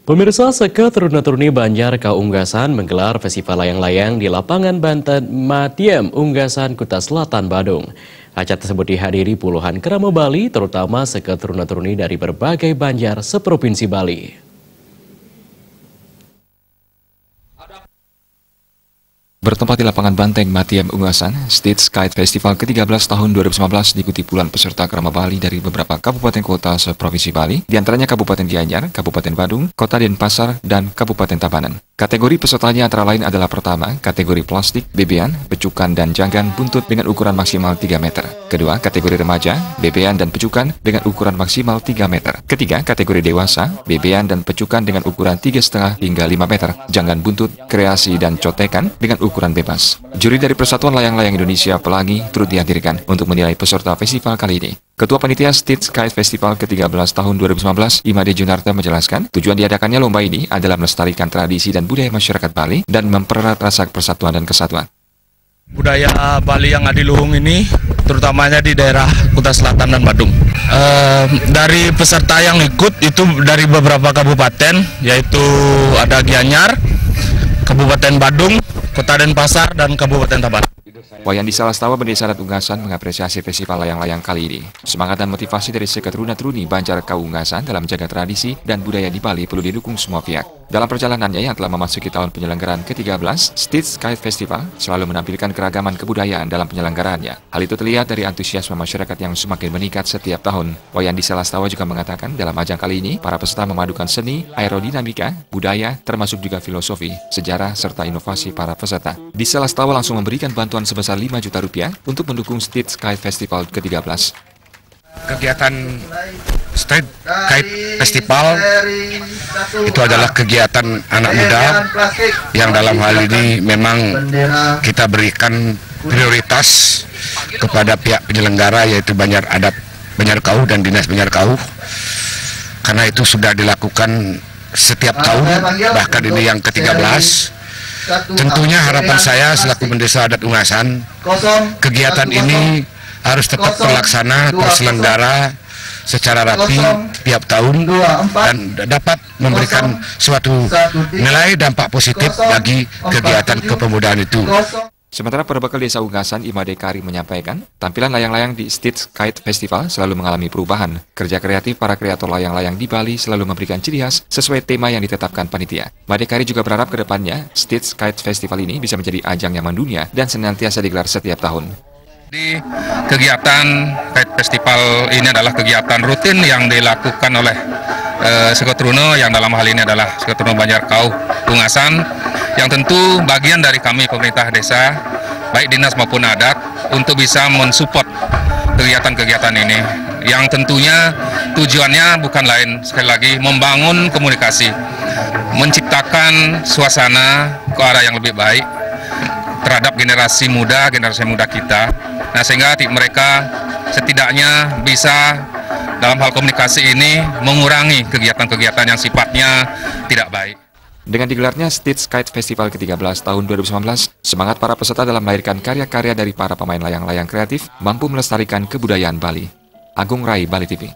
Pemirsa, Seka Teruna-Teruni Banjar Kaunggasan menggelar festival layang-layang di lapangan Banten Matiem, Unggasan, Kuta Selatan, Badung. Acara tersebut dihadiri puluhan kerama Bali, terutama Seka Teruna-Teruni dari berbagai banjar seprovinsi Bali. Bertempat di lapangan Banteng Matiem Unggasan, State Kite Festival ke-13 tahun 2019 diikuti puluhan peserta kerama Bali dari beberapa kabupaten kota seprovinsi Bali, diantaranya Kabupaten Gianyar, Kabupaten Badung, Kota Denpasar, dan Kabupaten Tabanan. Kategori pesertanya antara lain adalah pertama, kategori plastik, bebean, pecukan, dan janggan buntut dengan ukuran maksimal 3 meter. Kedua, kategori remaja, bebean dan pecukan dengan ukuran maksimal 3 meter. Ketiga, kategori dewasa, bebean dan pecukan dengan ukuran 3,5 hingga 5 meter. Janggan buntut, kreasi, dan cotekan dengan ukuran bebas. Juri dari Persatuan Layang-Layang Indonesia Pelangi turut dihadirkan untuk menilai peserta festival kali ini. Ketua Panitia State Kite Festival ke-13 tahun 2019, Imade Junarta menjelaskan, tujuan diadakannya lomba ini adalah melestarikan tradisi dan budaya masyarakat Bali dan mempererat rasa persatuan dan kesatuan. Budaya Bali yang adiluhung ini, terutamanya di daerah Kuta Selatan dan Badung. Dari peserta yang ikut itu dari beberapa kabupaten, yaitu ada Gianyar, Kabupaten Badung, Kota Denpasar, dan Kabupaten Tabanan. Wayan Disalastawa Bendesa Adat Unggasan mengapresiasi festival layang-layang kali ini. Semangat dan motivasi dari Seka Teruna-Teruni Banjar Kaunggasan dalam menjaga tradisi dan budaya di Bali perlu didukung semua pihak. Dalam perjalanannya yang telah memasuki tahun penyelenggaraan ke-13, State Kite Festival selalu menampilkan keragaman kebudayaan dalam penyelenggaraannya. Hal itu terlihat dari antusiasme masyarakat yang semakin meningkat setiap tahun. Wayan Disalastawa juga mengatakan dalam ajang kali ini, para peserta memadukan seni, aerodinamika, budaya, termasuk juga filosofi, sejarah, serta inovasi para peserta. Disalastawa langsung memberikan bantuan sebesar 5 juta rupiah untuk mendukung State Kite Festival ke-13. Kegiatan State Kite Festival itu adalah kegiatan anak muda yang dalam hal ini memang kita berikan prioritas kepada pihak penyelenggara, yaitu Banjar Adat Banjar Kauh dan Dinas Banjar Kauh, karena itu sudah dilakukan setiap tahun, bahkan ini yang ke-13. Tentunya harapan saya selaku Bendesa Adat Unggasan, kegiatan ini harus tetap terlaksana, terselenggara secara rapi tiap tahun dan dapat memberikan suatu nilai dampak positif bagi kegiatan kepemudaan itu. Sementara Perbekal Desa Unggasan Imade Karim menyampaikan, tampilan layang-layang di State Kite Festival selalu mengalami perubahan. Kerja kreatif para kreator layang-layang di Bali selalu memberikan ciri khas sesuai tema yang ditetapkan panitia. Imade Karim juga berharap ke depannya, State Kite Festival ini bisa menjadi ajang yang mendunia dan senantiasa digelar setiap tahun. Di kegiatan Kite Festival ini adalah kegiatan rutin yang dilakukan oleh Seka Teruna, yang dalam hal ini adalah Seka Teruna Banjar Kauh Unggasan, yang tentu bagian dari kami pemerintah desa, baik dinas maupun adat, untuk bisa mensupport kegiatan-kegiatan ini, yang tentunya tujuannya bukan lain, sekali lagi, membangun komunikasi, menciptakan suasana ke arah yang lebih baik terhadap generasi muda kita. Nah, sehingga mereka setidaknya bisa dalam hal komunikasi ini mengurangi kegiatan-kegiatan yang sifatnya tidak baik. Dengan digelarnya State Kite Festival ke-13 tahun 2019, semangat para peserta dalam melahirkan karya-karya dari para pemain layang-layang kreatif mampu melestarikan kebudayaan Bali. Agung Rai, Bali TV.